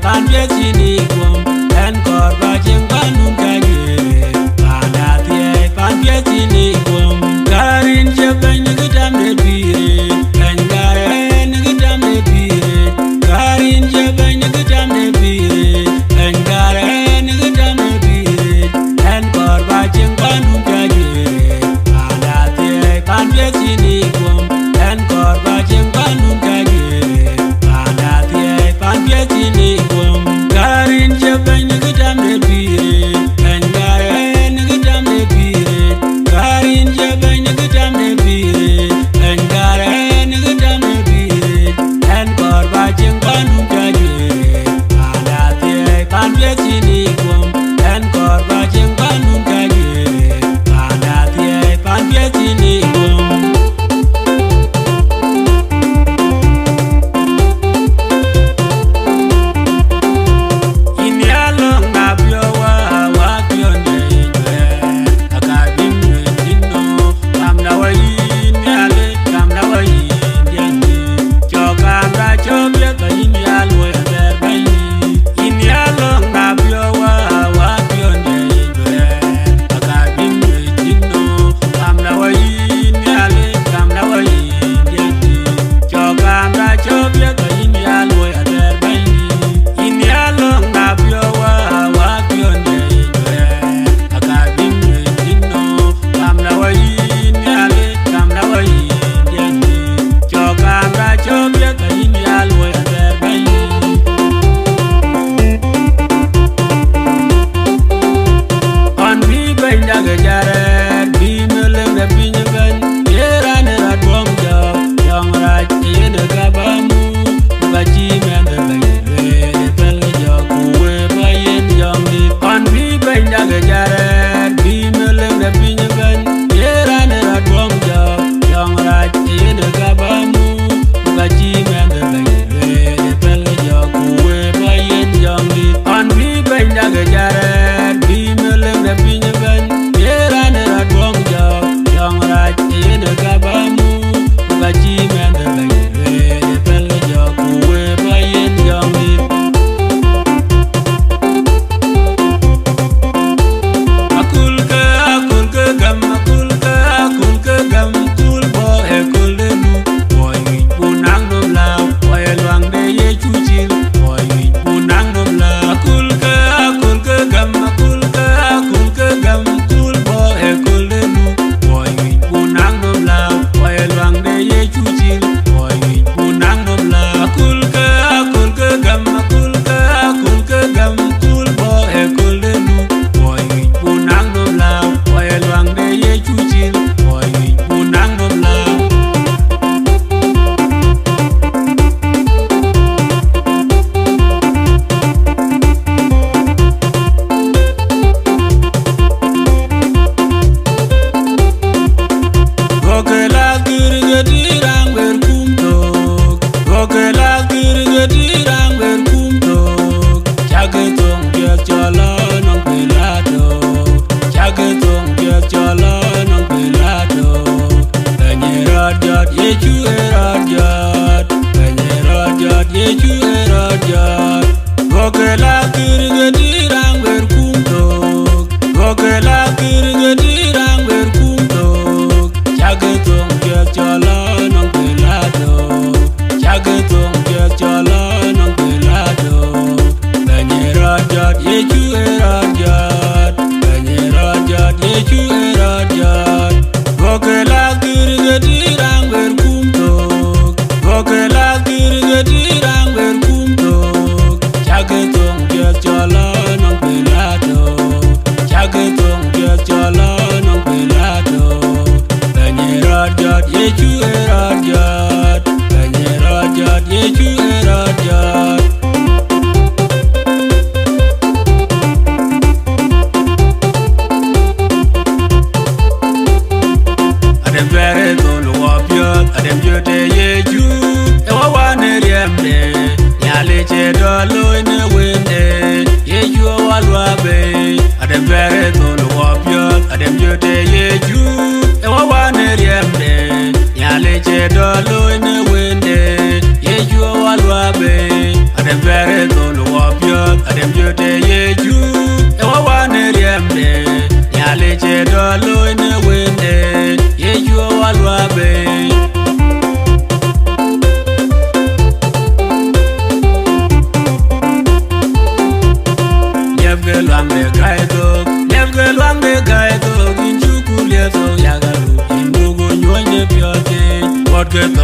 Pan yes, you need one, and God,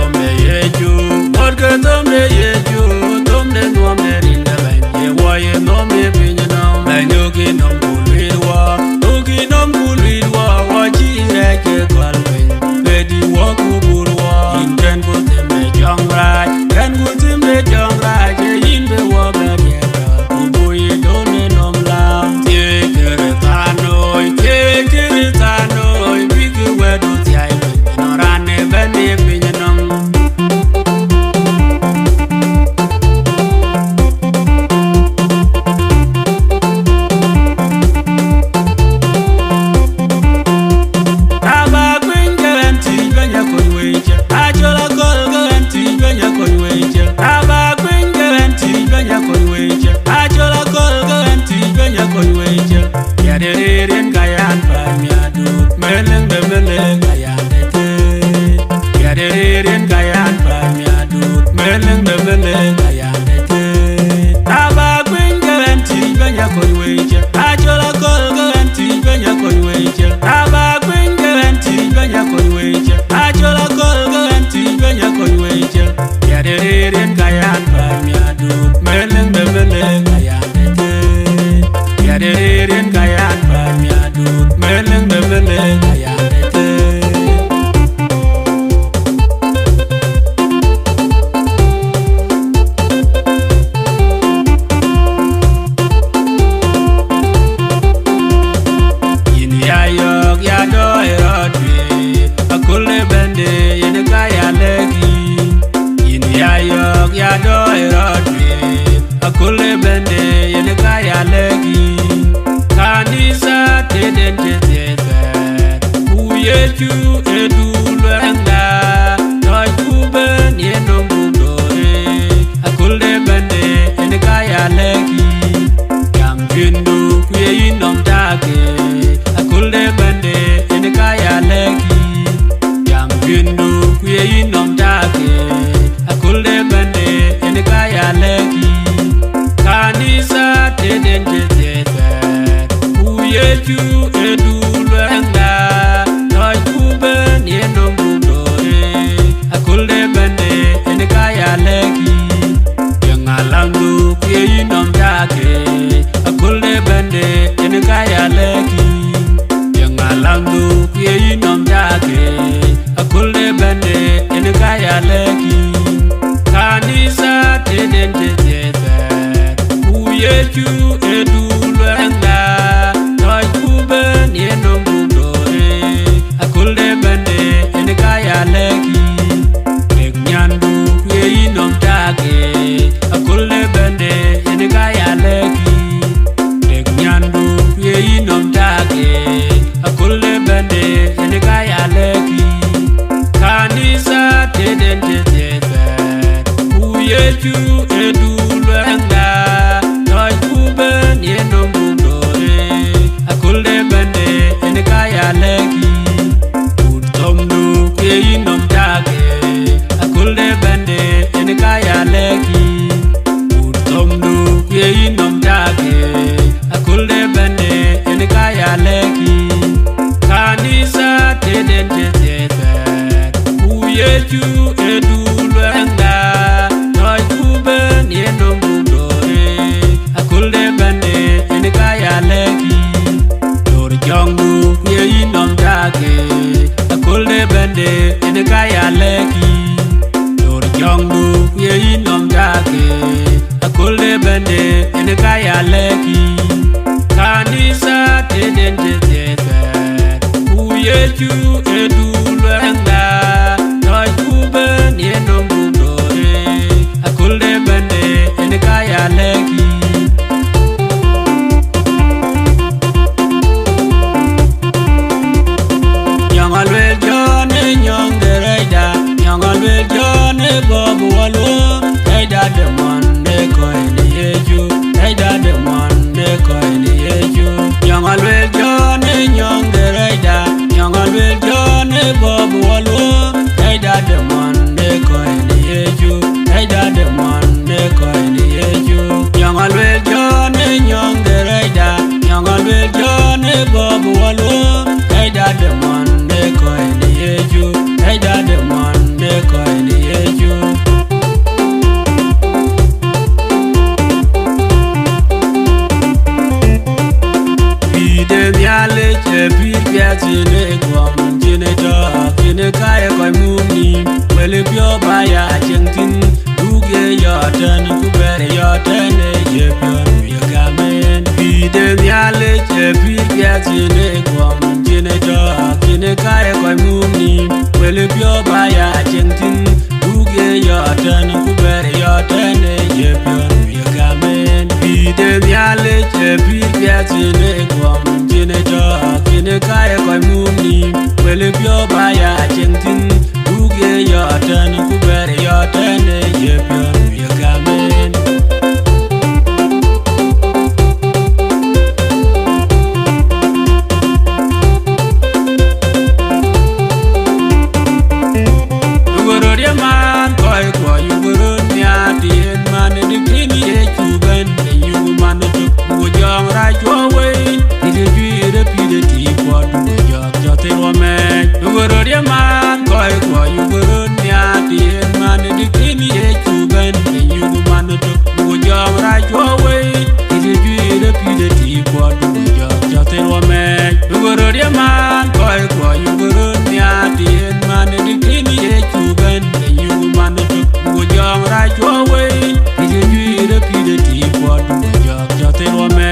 tombe yeju, morke tombe yeju, tombe nuamne rinda ben, ye waye nombe pinyana, benyoki nom kulirwa, toki nom kulirwa, wachi reke kwalben, bedi waku bulwa, inten kutembe jongrai, ken kutembe jongrai, je inbe wabagera, kubuyi done nom la, tekere tanoi, bigi wedu tiaibe, norane beni pinyanam. Yadirin kayan pamiadu, meleng de meleng kayan dete. Yadirin kayan pamiadu, meleng de meleng kayan dete. Tabak wing garanti banyak koi weje, ajola kol garanti banyak koi weje. Tabak wing garanti banyak koi weje, ajola kol garanti banyak koi weje. Yadirin kayan pamiadu, meleng de meleng kayan dete. Yadirin kayan pamiadu, meleng de meleng kayan dete. Yini ayok yado erodwe, akule bende yini kaya legi. Yini ayok yado erodwe, akule bende yini kaya legi. Kanisa teden tete, uyeju edu luenda, toy kuben yenom bugdore, akulde bende ene kaya legi, yam jindu kuye inom take, akulde bende ene kaya legi, yam jindu kuye inom take, akulde bende ene kaya legi, kanisa teden tete. Yeju edu luenda, toy kuben yenom bugdore, akulde bende ene kaya legi, yengalandu kuye inom take, akulde bende ene kaya legi, yengalandu kuye inom take, akulde bende ene kaya legi, kanisa teden tete, uyeju edu luenda. Yenom bugdore, akulde bende ene kaya legi. Nek nyandu kuye inom take, akulde bende ene kaya legi. Nek nyandu kuye inom take, akulde bende ene kaya legi. Kanisa teden tete, uyeju edu luenda, toy kuben yenom bugdore, akulde bende ene kaya legi. Utomdu kuye inom take, akulde bende ene kaya legi. Utomdu kuye inom take, akulde bende ene kaya legi. Kanisa teden tete, uyeju edu luenda, toy kuben yenom bugdore, akulde bende ene kaya legi. Jongu kuye inom take, akulde bende ene kaya legi. Jongu kuye inom take, akulde bende ene kaya legi. Kanisa teden tete, uyeju edu luenda, toy kuben yenom bugdore, akulde bende ene kaya legi. Nyongalwel jone nyongereja, nyongalwel jone bobu walu, eida demon de koini yeju, eida demon de koini yeju. Nyongalwel jone nyongereja, nyongalwel jone bobu chine kwam chine to chine kaya koi muni wele pyo baya chengtin duge yoten kubere yoten ye pyo ye gamen bide nyale che pya chine kwam chine to chine kaya koi muni wele pyo baya chengtin duge yoten kubere yoten ye pyo ye gamen bide nyale che pya chine kwam chine to chine kaya koi muni wele pyo baya chengtin duge yoten kubere yoten ye pyo ye gamen Ugorode man koi koi ugorode ya tien man de kini e chuben you man to ujong ra chwa we ide pide ti pod ujong jote wa me ugorode man koi koi ugorode ya tien man de kini e chuben you man to ujong ra chwa we ide pide ti pod ujong jote wa me ugorode man koi koi ugorode ya tien man de kini e chuben you man to ujong ra chwa we ide pide ti pod ujong jote wa me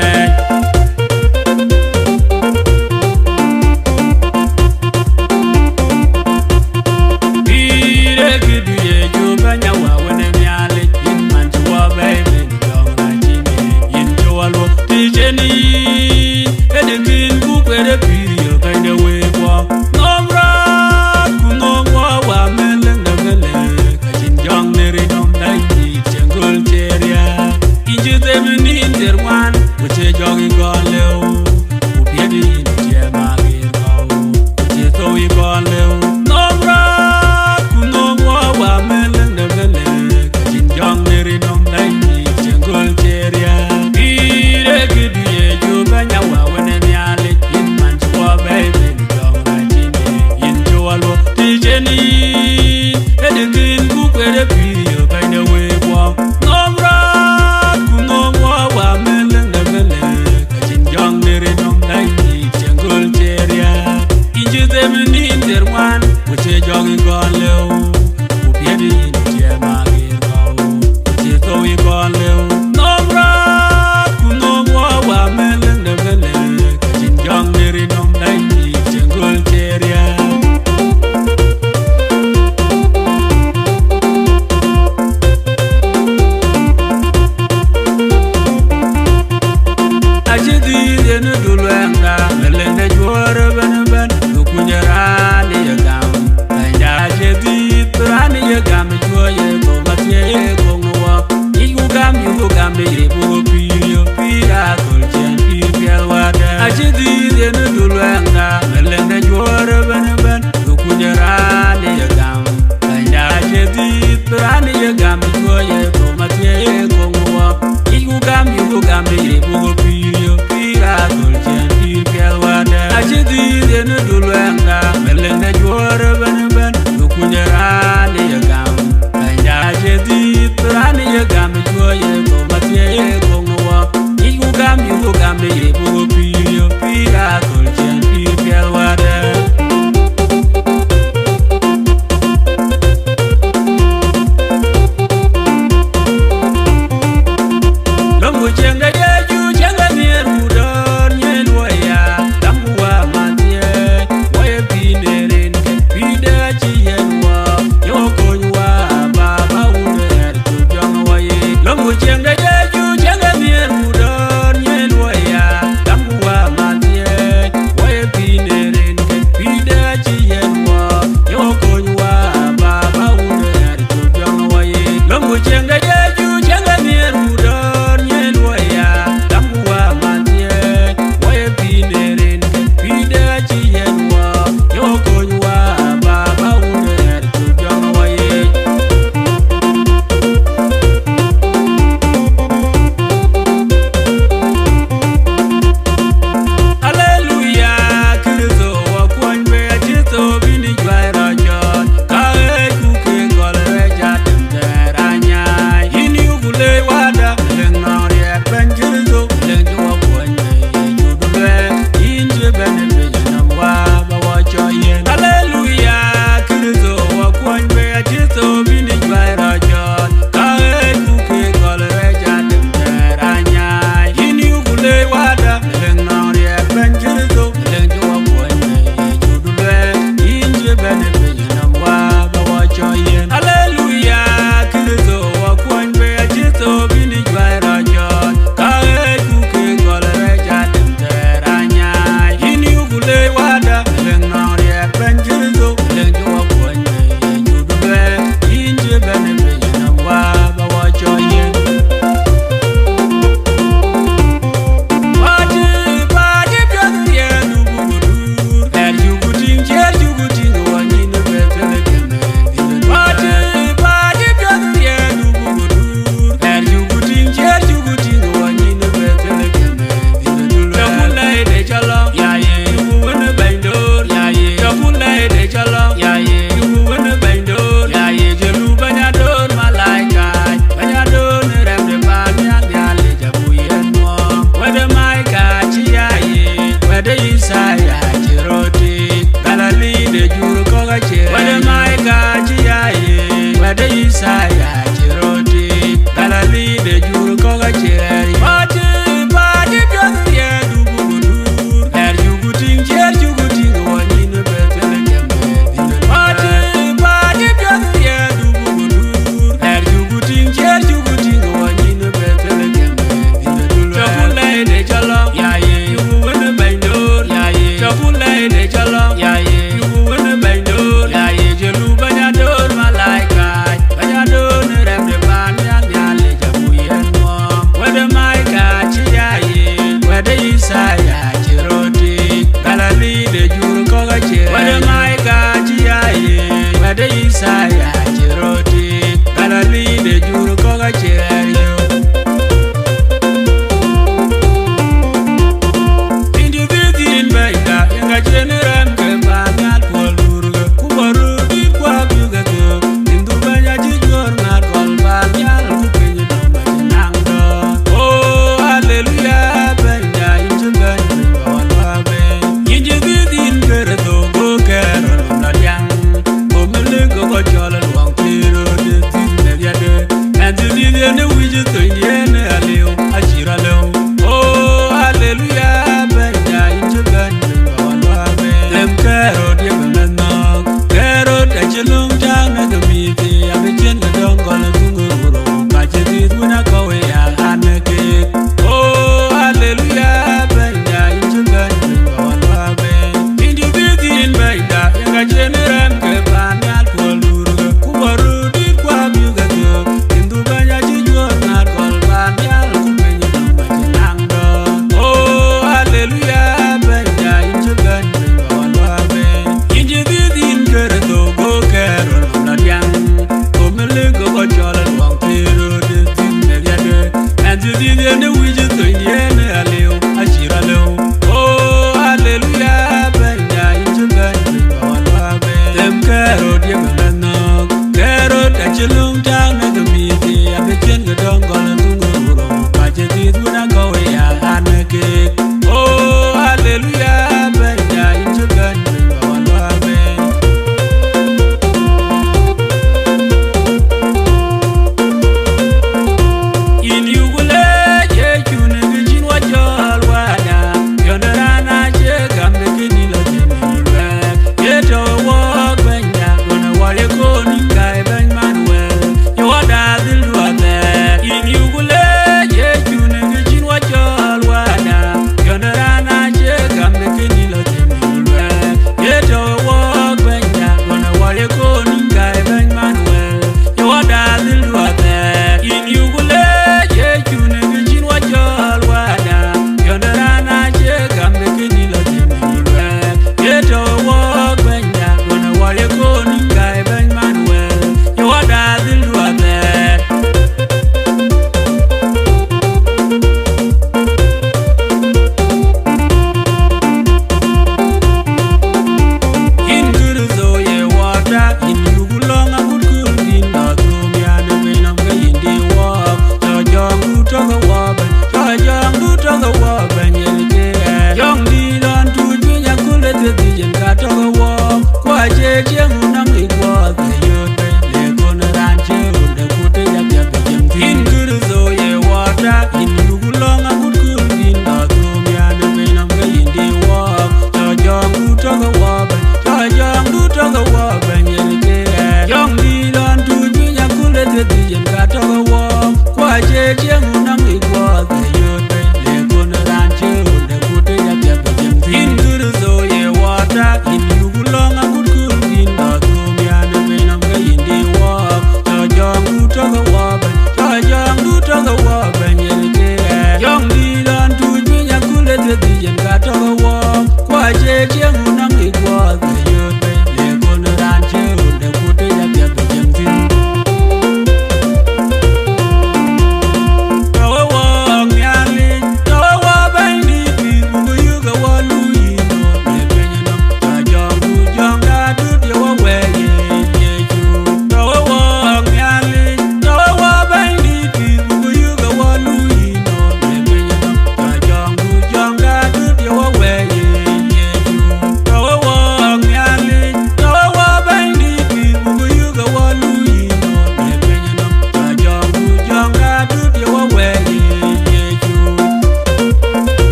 ya chiroti galali de juru ko ga cheri pati pati pyodu ye dubu er juguting cher juguting wani ne betele kembe pati pati pyodu ye dubu er juguting cher juguting wani ne betele kembe chakula de chala ya ye yugu wene baindor ya ye chakula de chala ya ye yugu wene baindor ya ye jelu banyador malaika banyador remde ban yan yale jamu yen mom wede maika chi ya ye wede isaya chiroti galali de juru ko ga che wede maika chi ya ye wede isaya chiroti galali de juru ko ga che yo general ke bangal kolur ku baru di kwa buga go indu banya jijor na kol bangal ku penye do majang do oh hallelujah banya injungan bawan wabe yinje bidin kere do go kero na yang o mele go go chola luang tiro de tin ne ya de and di ne wije to ne aleo achira leo oh hallelujah banya injungan Carrot, you will not carrot, and you long down at the meeting. I'm a gentle dog on a guru. Catch it when I go away and a cake. Oh, hallelujah, Benya, into the one wabe. Into the in Benda, and I generate Gavan, Alcohol, Kubaru, did quab you get you. Into Banya, you are not called Banya, oh, hallelujah, Benya, into the and the widget to Indiana, Aleo, Ashira Leo. Oh, hallelujah, Benya, into the them carrot, you will not carrot, and you long down at the meeting. I'm a gentle dog on a guru. Budget it when I go away and a cake. Oh, hallelujah, Benya, into the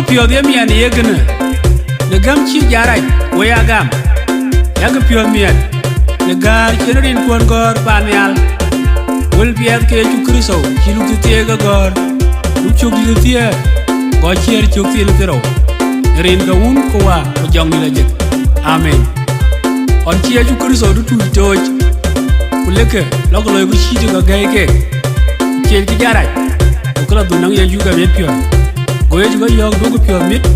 pio de mian yegna ne gam chi jarai wo ya gam ya ga pio mian ne gar cherin kon gor panyal wol biat ke chu kristo chi lu ti ga gor lu chu lu ti go cher chu ti lu tero rin ga un ko wa ko jong ni la jek amen on chi chu kristo du tu toj kuleke log loy ko chi ga ga ke cher ki jarai ko la du nang ye ju ga be pio go ye go yog du ko pio mit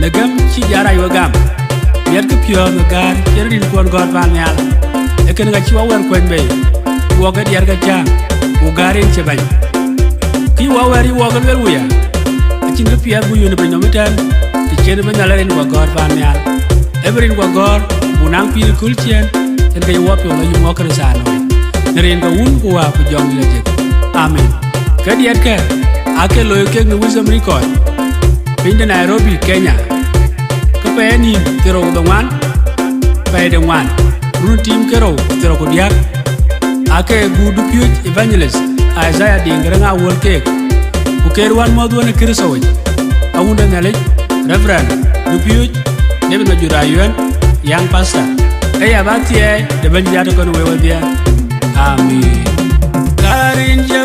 ne gam chi jarai wa gam biat ke pio ne gar cherin kon gor panyal e ken ga chi wa wer ko be wo ga diar ga cha wo garin che ban ki wa wari wo ga wel wuya chin ga pia bu yune ban no mitan ti chen ban ala ren wa gor ban yal everin wa gor bunang pi kul chen en ga wo pio la yu mo kra sa no ne ren ga un ko wa bu jong le je amen ka diar ka ake lo ke ne wisdom record pinde Nairobi Kenya ka pe ni tero do wan pe de wan run team kero tero ko diar ake gudu piuj evangelist Isaiah dingranga wol cake ku kerwan modu ne kirsowi awunda nalej reverend du piuj DAVIDMAJUN Ayuen young pastor aya batie de banjata ko wewe dia amen karin je